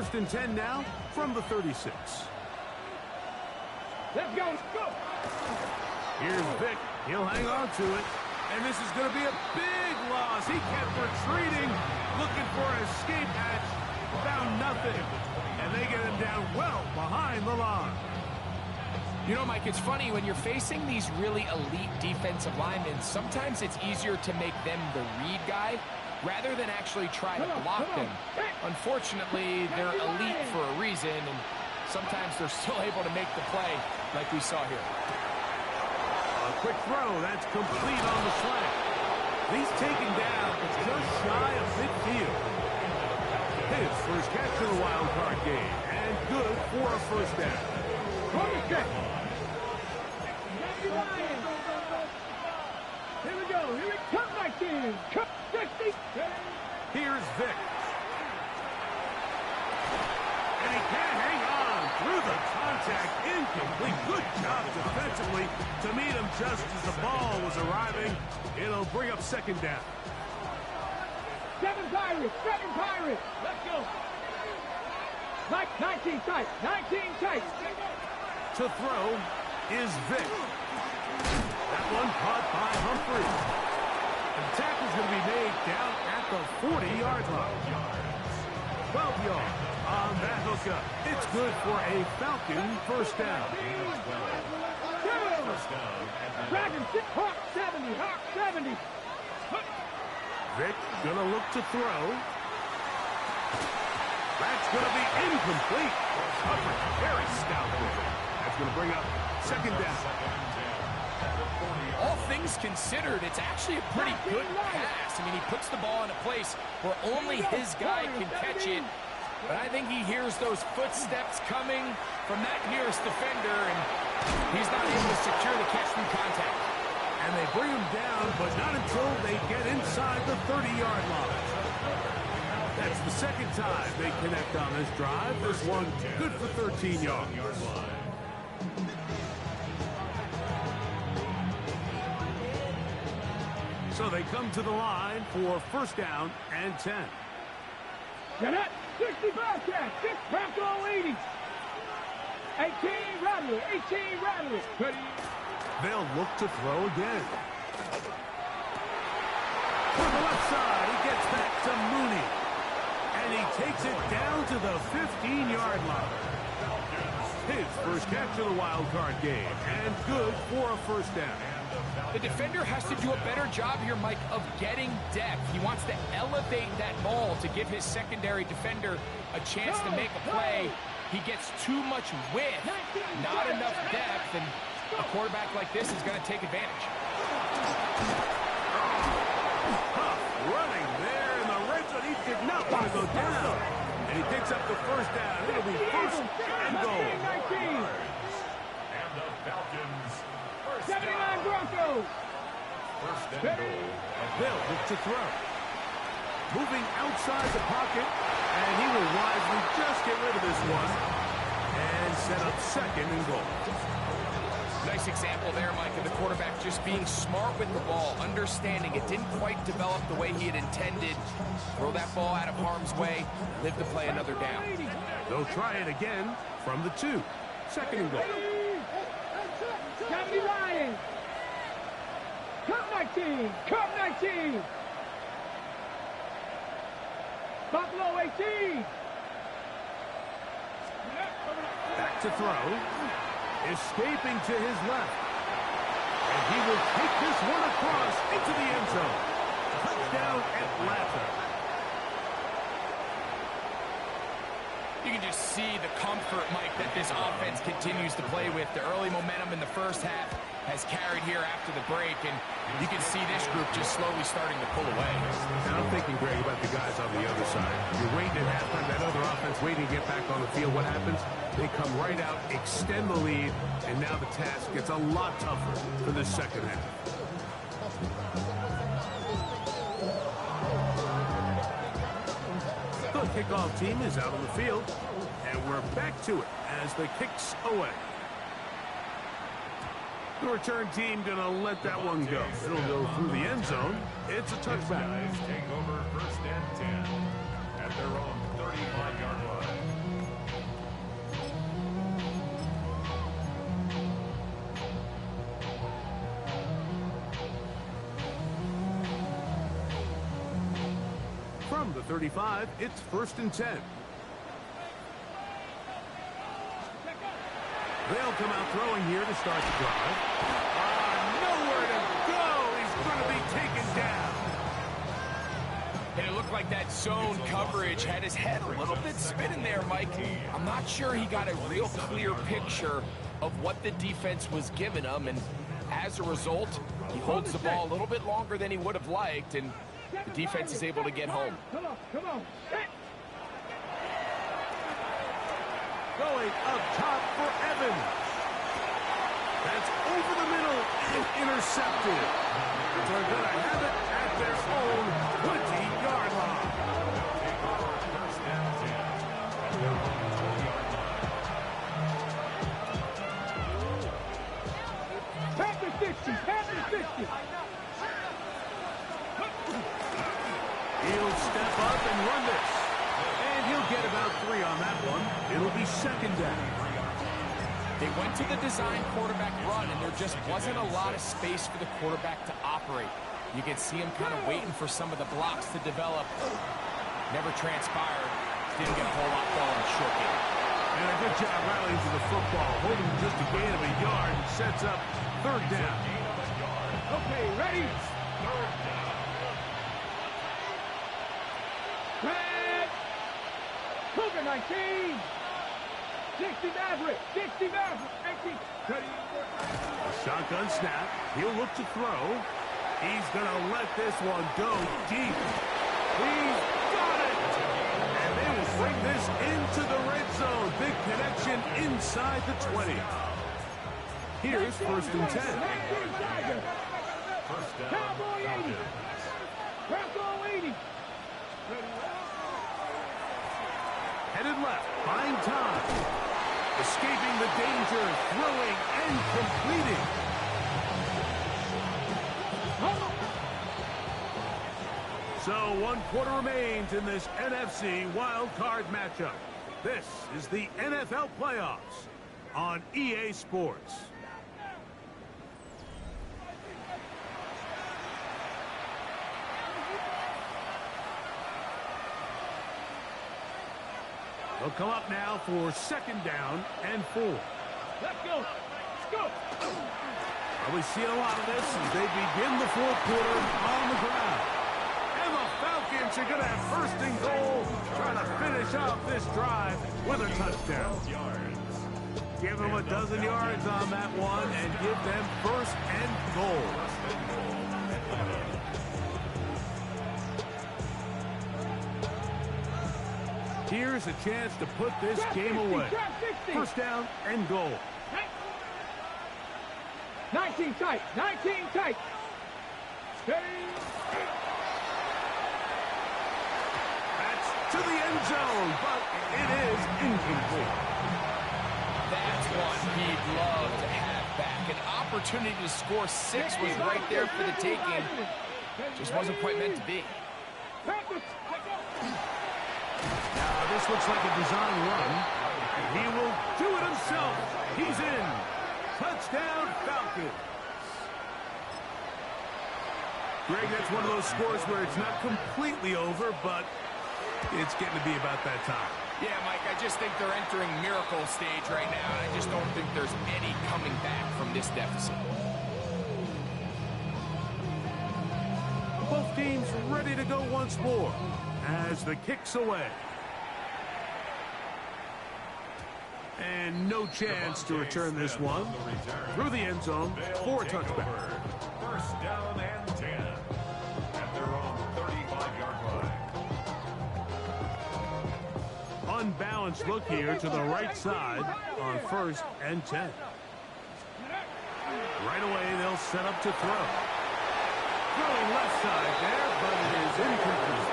First and 10 now from the 36. Let's go. Go. Here's Vic. He'll hang on to it. And this is going to be a big loss. He kept retreating, looking for an escape hatch. Found nothing. And they get him down well behind the line. You know, Mike, it's funny, when you're facing these really elite defensive linemen, sometimes it's easier to make them the read guy rather than actually try to block them. Unfortunately, they're elite for a reason, and sometimes they're still able to make the play like we saw here. A quick throw. That's complete on the slant. He's taken down just shy of midfield. His first catch in the wild card game, and good for a first down. Here we go. Here it comes back in. Cut 60. Here's Vic. And he can't hang on through the contact. Incomplete. Good job defensively to meet him just as the ball was arriving. It'll bring up second down. 7 Pirates. 7 Pirates. Let's go. 19 tight. 19 tight. To throw is Vic. That one caught by Humphrey. And the tackle's going to be made down at the 40-yard line. 12 yards on that hookup. It's good for a Falcon first down. Dragon 6. Hawk 70. Hawk 70. Vic going to look to throw. That's going to be incomplete. Coverage very stout with it. That's going to bring up second down. All things considered, it's actually a pretty good pass. I mean, he puts the ball in a place where only his guy can catch it. But I think he hears those footsteps coming from that nearest defender, and he's not able to secure the catch through contact. And they bring him down, but not until they get inside the 30-yard line. That's the second time they connect on this drive. This one good for 13 yards. So they come to the line for first down and 10. Get it. 65 catch. 6 Bronco 80. 18 Rattler. 18 Rattler. They'll look to throw again. To the left side, he gets back to Mooney. And he takes it down to the 15-yard line. His first catch of the wild card game, and good for a first down. The defender has to do a better job here, Mike, of getting depth. He wants to elevate that ball to give his secondary defender a chance to make a play. He gets too much width, not enough depth, and a quarterback like this is going to take advantage. Tough running there in the red zone. He did not want to go down. And he picks up the first down. It'll be first and goal. And the Falcons. 79 Broncos. First and goal. They'll look to throw. Moving outside the pocket, and he will wisely just get rid of this one and set up second and goal. Nice example there, Mike, of the quarterback just being smart with the ball, understanding it didn't quite develop the way he had intended. Throw that ball out of harm's way, live to play another down. They'll try it again from the 2. Second and goal. County Lions. Cup 19. Cup 19. Buffalo 18. Back to throw. Escaping to his left. And he will take this one across into the end zone. Touchdown Atlanta. You can just see the comfort, Mike, that this offense continues to play with. The early momentum in the first half has carried here after the break, and you can see this group just slowly starting to pull away. Now I'm thinking, Greg, about the guys on the other side. You're waiting at halftime, that other offense waiting to get back on the field. What happens? They come right out, extend the lead, and now the task gets a lot tougher for the second half. The kickoff team is out on the field, and we're back to it as the kick's away. The return team going to let that one go. It'll go through the end zone. It's a touchback. Guys take over first and 10 at their own 35-yard line. From the 35, it's 1st and 10. They'll come out throwing here to start the drive. Nowhere to go. He's going to be taken down. And it looked like that zone coverage had his head a little bit spinning there, Mike. I'm not sure he got a real clear picture of what the defense was giving him, and as a result, he holds the ball a little bit longer than he would have liked, and the defense is able to get home. Come on. Going up top for Evans. That's over the middle and intercepted. They're going to have it at their own 20-yard line. Panther 60. He'll step up and run this. And he'll get about 3 on that one. It'll be 2nd down. They went to the design quarterback run, and there just wasn't a lot of space for the quarterback to operate. You could see him kind of waiting for some of the blocks to develop. Never transpired. Didn't get a whole lot going short game. And a good job rallying to the football, holding just a gain of a yard, and sets up 3rd down. Okay, ready? Red. Cougar 19. 60 Maverick. 19. Ready. A shotgun snap. He'll look to throw. He's going to let this one go deep. He's got it. And they will bring this into the red zone. Big connection inside the 20. Here's 1st and 10. Cowboy 80. Bronco 80. Headed left. Buying time. Escaping the danger. Throwing and completing. So 1 quarter remains in this NFC wild card matchup. This is the NFL playoffs on EA Sports. They'll come up now for 2nd down and 4. Let's go. We see a lot of this as they begin the 4th quarter on the ground. And the Falcons are going to have 1st and goal, trying to finish off this drive with a touchdown. Give them a dozen yards on that one and give them 1st and goal. Here's a chance to put this game away. 1st down and goal. 19 tight. Steady. That's to the end zone, but it is incomplete. That's one he'd love to have back. An opportunity to score 6 was right there for the taking. Just wasn't quite meant to be. Now, this looks like a design run. He will do it himself. He's in. Touchdown, Falcons. Greg, that's one of those scores where it's not completely over, but it's getting to be about that time. Yeah, Mike, I just think they're entering miracle stage right now, and I just don't think there's any coming back from this deficit. Both teams ready to go once more as the kick's away. And no chance to return this one through the end zone for a touchback. 1st down and 10 at their own 35-yard line. Unbalanced look here to the right side on 1st and 10. Right away, they'll set up to throw. Throwing left side there, but it is incomplete.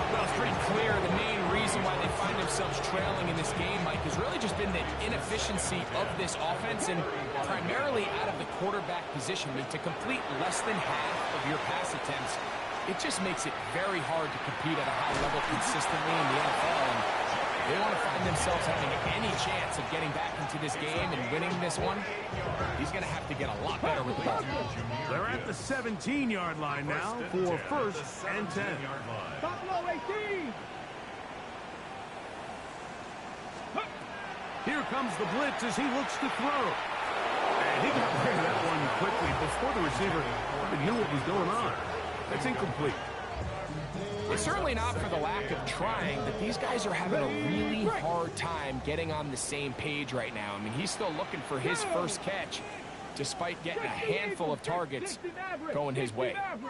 Well, it's pretty clear the main reason why they find themselves trailing in this game, Mike, has really just been the inefficiency of this offense and primarily out of the quarterback position. I mean, to complete less than half of your pass attempts, it just makes it very hard to compete at a high level consistently in the NFL. And they want to find themselves having any chance of getting back into this game and winning this one, he's going to have to get a lot better with the ball. They're at the 17-yard line now for first and 10. Top low, 18. Here comes the blitz as he looks to throw. And he got rid of that one quickly before the receiver even knew what was going on. That's incomplete. It's certainly not for the lack of trying, but these guys are having a really hard time getting on the same page right now. I mean, he's still looking for his first catch, despite getting a handful of targets going his way. Back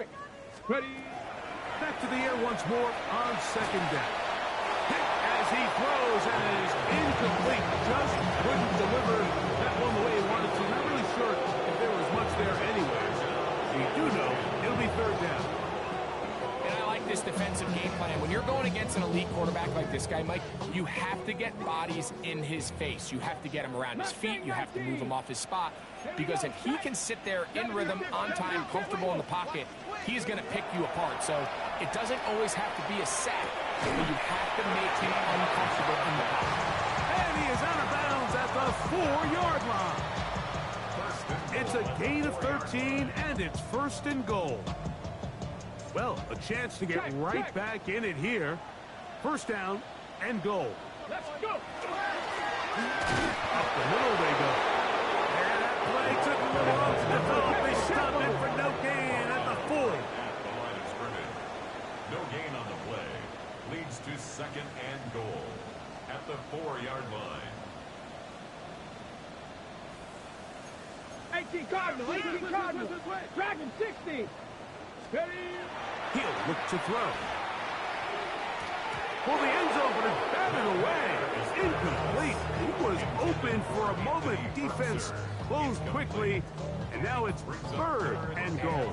to the air once more on second down. Hit as he throws, and it is incomplete. Just couldn't deliver that one the way he wanted to. Not really sure if there was much there anyways. You do know it'll be third down. And I like this defensive game plan. When you're going against an elite quarterback like this guy, Mike, you have to get bodies in his face. You have to get him around his feet. You have to move him off his spot. Because if he can sit there in rhythm, on time, comfortable in the pocket, he's going to pick you apart. So it doesn't always have to be a sack, but you have to make him uncomfortable in the pocket. And he is out of bounds at the 4-yard line. It's a gain of 13, and it's first and goal. Well, a chance to get right back in it here. First down and goal. Let's go. Up the middle they go. And that play took a little off the top. They stopped it for no gain at the 4. At the line of scrimmage. No gain on the play. Leads to second and goal at the 4-yard line. 18 Cardinal, 18 Cardinal. Dragon 60. He'll look to throw. For the end zone, but it's batted away. It's incomplete. He was open for a moment. Defense closed quickly, and now it's third and goal.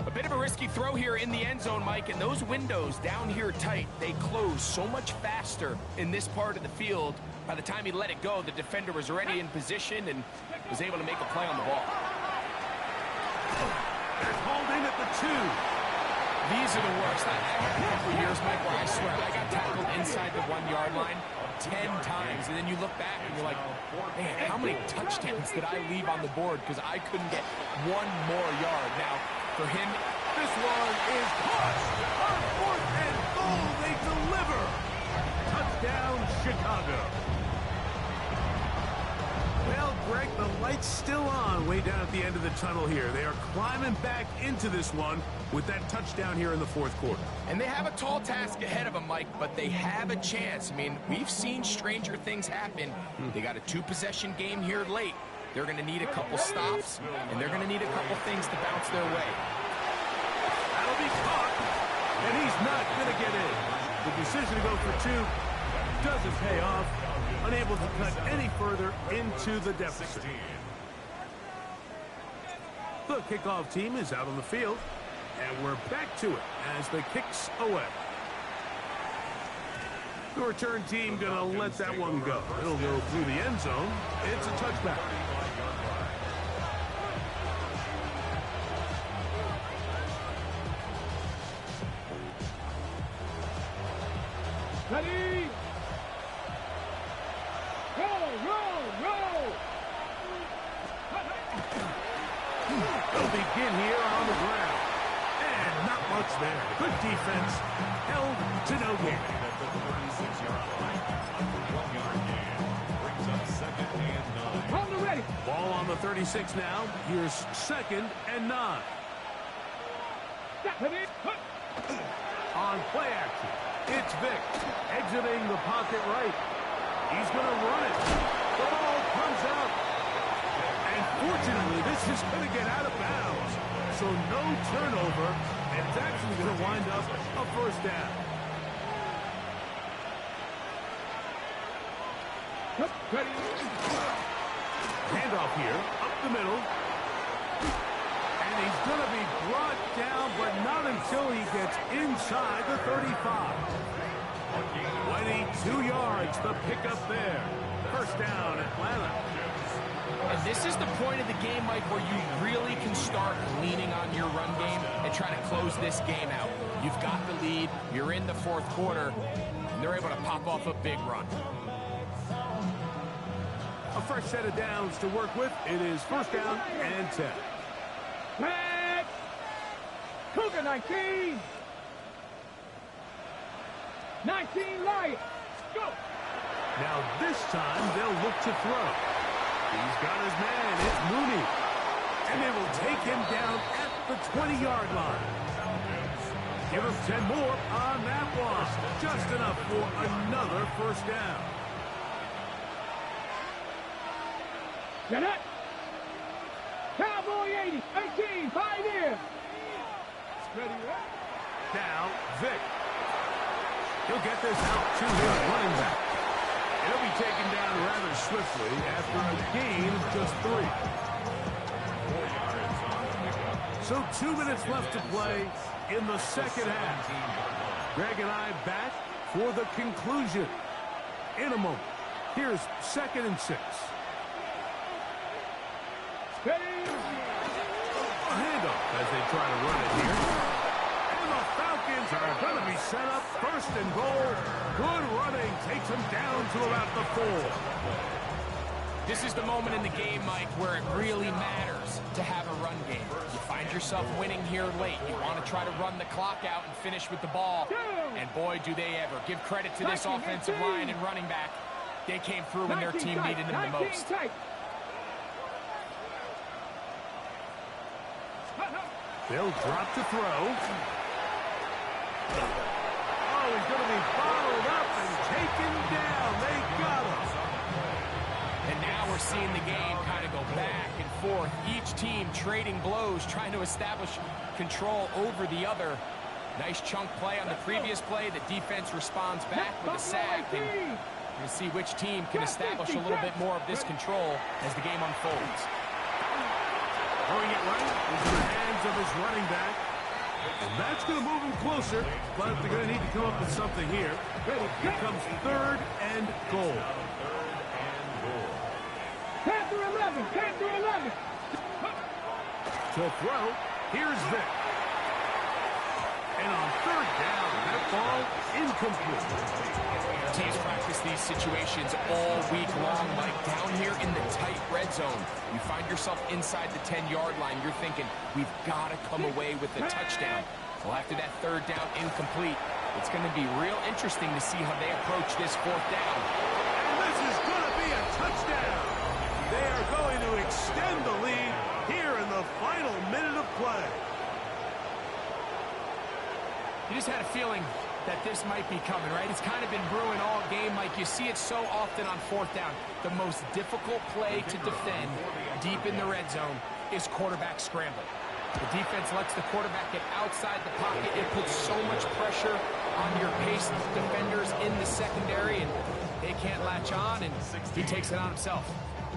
A bit of a risky throw here in the end zone, Mike, and those windows down here tight, they close so much faster in this part of the field. By the time he let it go, the defender was already in position and was able to make a play on the ball. There's holding at the 2. These are the worst. I had a couple years, Mike, where I swear I got tackled inside the 1-yard line 10 times, and then you look back and you're like, man, how many touchdowns did I leave on the board because I couldn't get one more yard? Now, for him, This one is caught. On fourth and goal, they deliver. Touchdown, Chicago. Well, Greg, the light's still on way down at the end of the tunnel here. They are climbing back into this one with that touchdown here in the fourth quarter. and they have a tall task ahead of them, Mike, but they have a chance. I mean, we've seen stranger things happen. They got a 2-possession game here late. They're going to need a couple stops, and they're going to need a couple things to bounce their way. That'll be caught, and he's not going to get in. The decision to go for 2 doesn't pay off. Unable to cut any further into the deficit. The kickoff team is out on the field, and we're back to it as the kick's away. The return team going to let that one go. It'll go through the end zone. It's a touchback. Ready? Roll, roll, roll. They'll begin here on the ground. And not much there. Good defense. Held to no gain. At the 36-yard line. A 1-yard gain. Brings up second and 9. Hold it ready. Ball on the 36 now. Here's second and 9. Ready? On play action, it's Vick exiting the pocket right. He's going to run it. The ball comes out. And fortunately, this is going to get out of bounds. So no turnover, and it's actually going to wind up a first down. Ready? Handoff here, up the middle. And he's going to be brought down, but not until he gets inside the 35. 22 yards, the pickup there. First down, Atlanta. And this is the point of the game, Mike, where you really can start leaning on your run game and try to close this game out. You've got the lead, you're in the fourth quarter, and they're able to pop off a big run. A fresh set of downs to work with. It is first down and 10. Back. Cougar 19. 19 Lions. Go. Now this time they'll look to throw. He's got his man. It's Mooney. And they will take him down at the 20-yard line. Give him 10 more on that one. Just enough for another first down. Get it. Cowboy 80. 18. Pioneer. Ready, right? Now, Vic. He'll get this out to his running back. He'll be taken down rather swiftly after a gain of just 3. 4 yards. So 2 minutes left to play in the second half. Greg and I back for the conclusion in a moment. Here's 2nd and 6. A handoff as they try to run it here. And the Falcons are going to be set up 1st and goal. Good running. Takes them down to about the 4. This is the moment in the game, Mike, where it really matters to have a run game. You find yourself winning here late. You want to try to run the clock out and finish with the ball. And boy, do they ever. Give credit to this offensive line and running back. They came through when their team needed them the most. They'll drop to throw. Oh, he's going to be bottled up and taken down. They got him. And now we're seeing the game kind of go back and forth. Each team trading blows, trying to establish control over the other. Nice chunk play on the previous play. The defense responds back with a sack. And we'll see which team can establish a little bit more of this control as the game unfolds. Throwing it right into the hands of his running back. And that's going to move him closer, but they're going to need to come up with something here. Here comes 3rd and goal. Panther 11. Panther 11. To throw, here's Vic. And on 3rd down, that ball incomplete. Teams practice these situations all week long, Mike. Down here in the tight red zone, you find yourself inside the 10-yard line. You're thinking, we've got to come away with a touchdown. Well, after that 3rd down incomplete, it's going to be real interesting to see how they approach this 4th down. And this is going to be a touchdown. They are going to extend the lead here in the final minute of play. You just had a feeling that this might be coming, right? It's kind of been brewing all game, Mike. You see it so often on 4th down. The most difficult play to defend deep in the red zone is quarterback scrambling. The defense lets the quarterback get outside the pocket. It puts so much pressure on your paced defenders in the secondary, and they can't latch on, and he takes it on himself.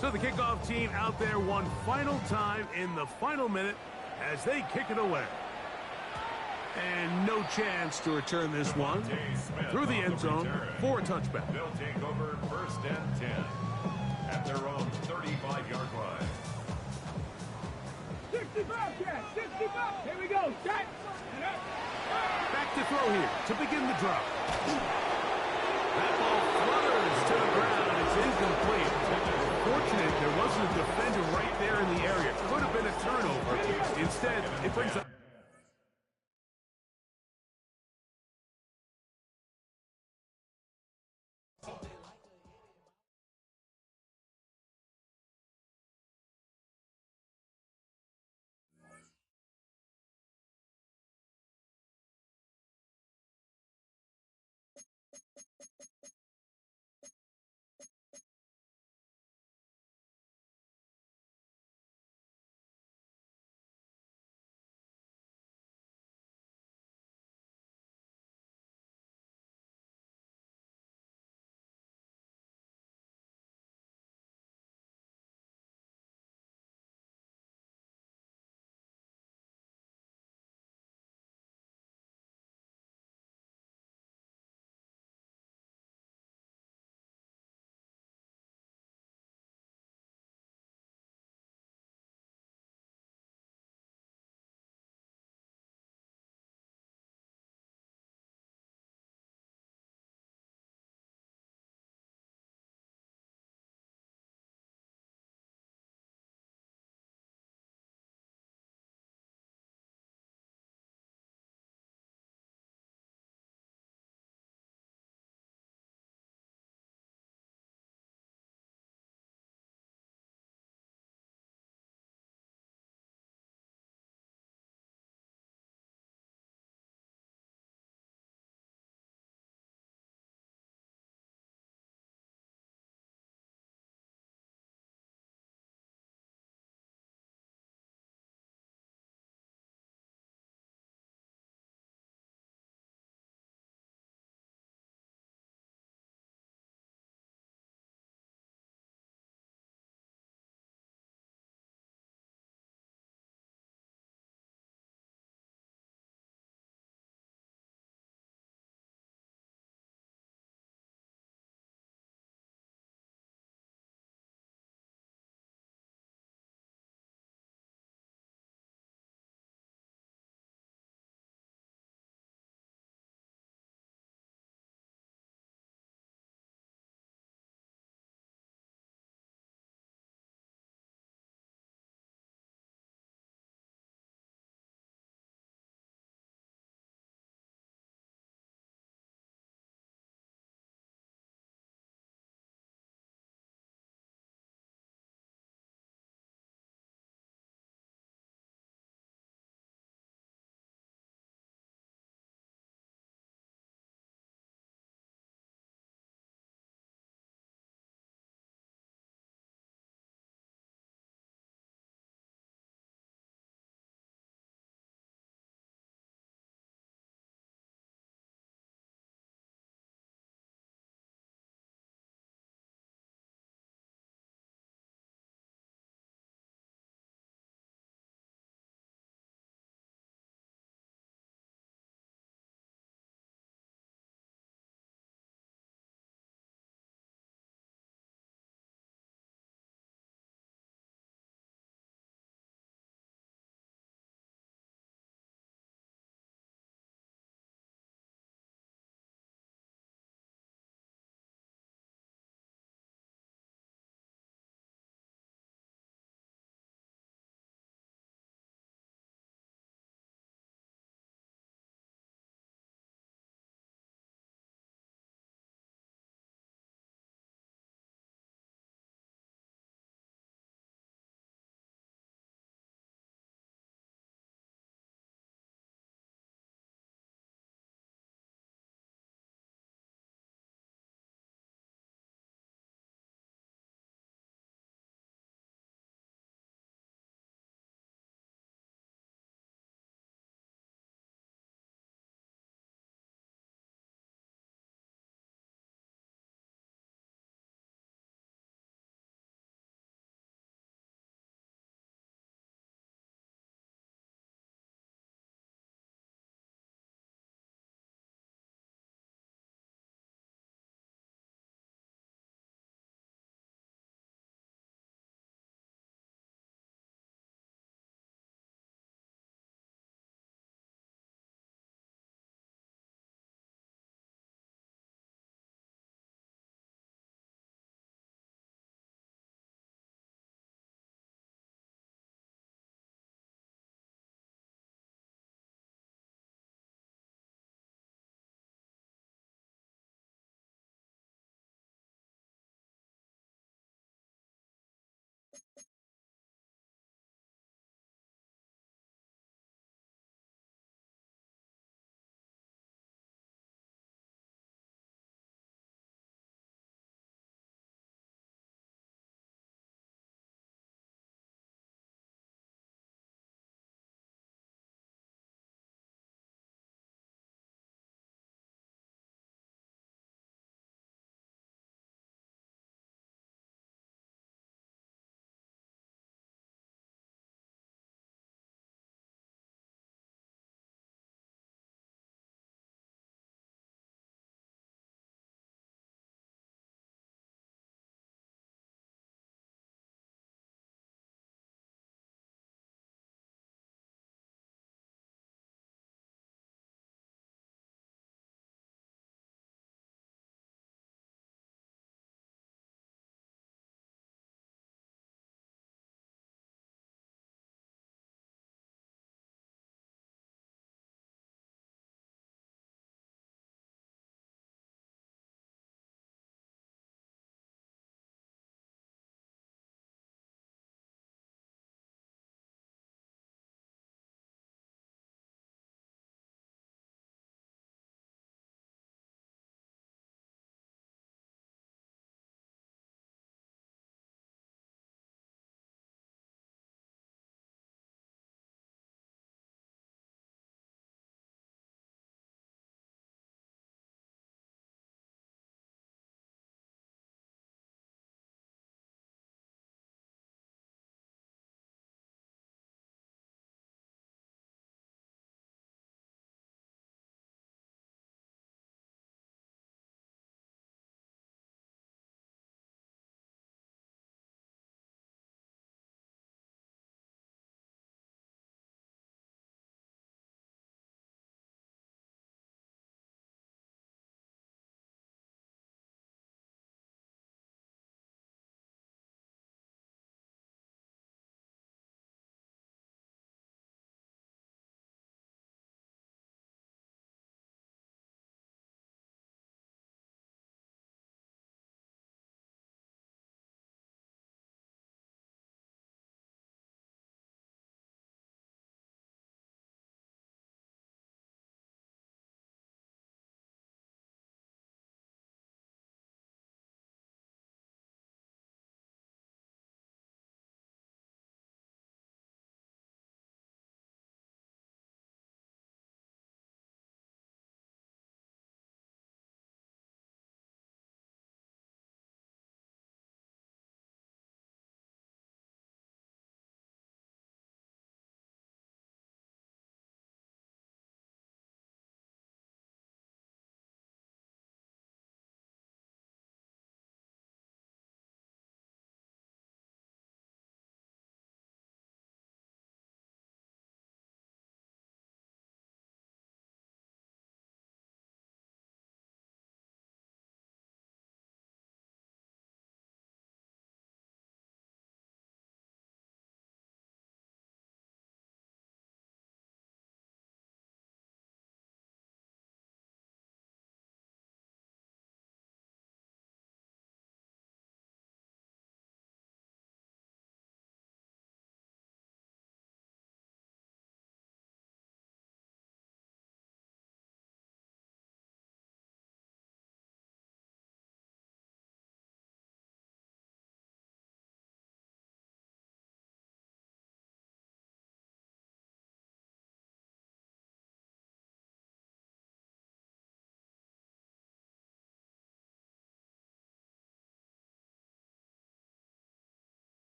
So the kickoff team out there one final time in the final minute as they kick it away. And no chance to return this one through the end zone for a touchback. They'll take over 1st and 10 at their own 35-yard line. 65, Jack. 65. Here we go. Jack. Back to throw here to begin the drop. That ball flutters to the ground. It's incomplete. Fortunate there wasn't a defender right there in the area. Could have been a turnover. Instead, it brings up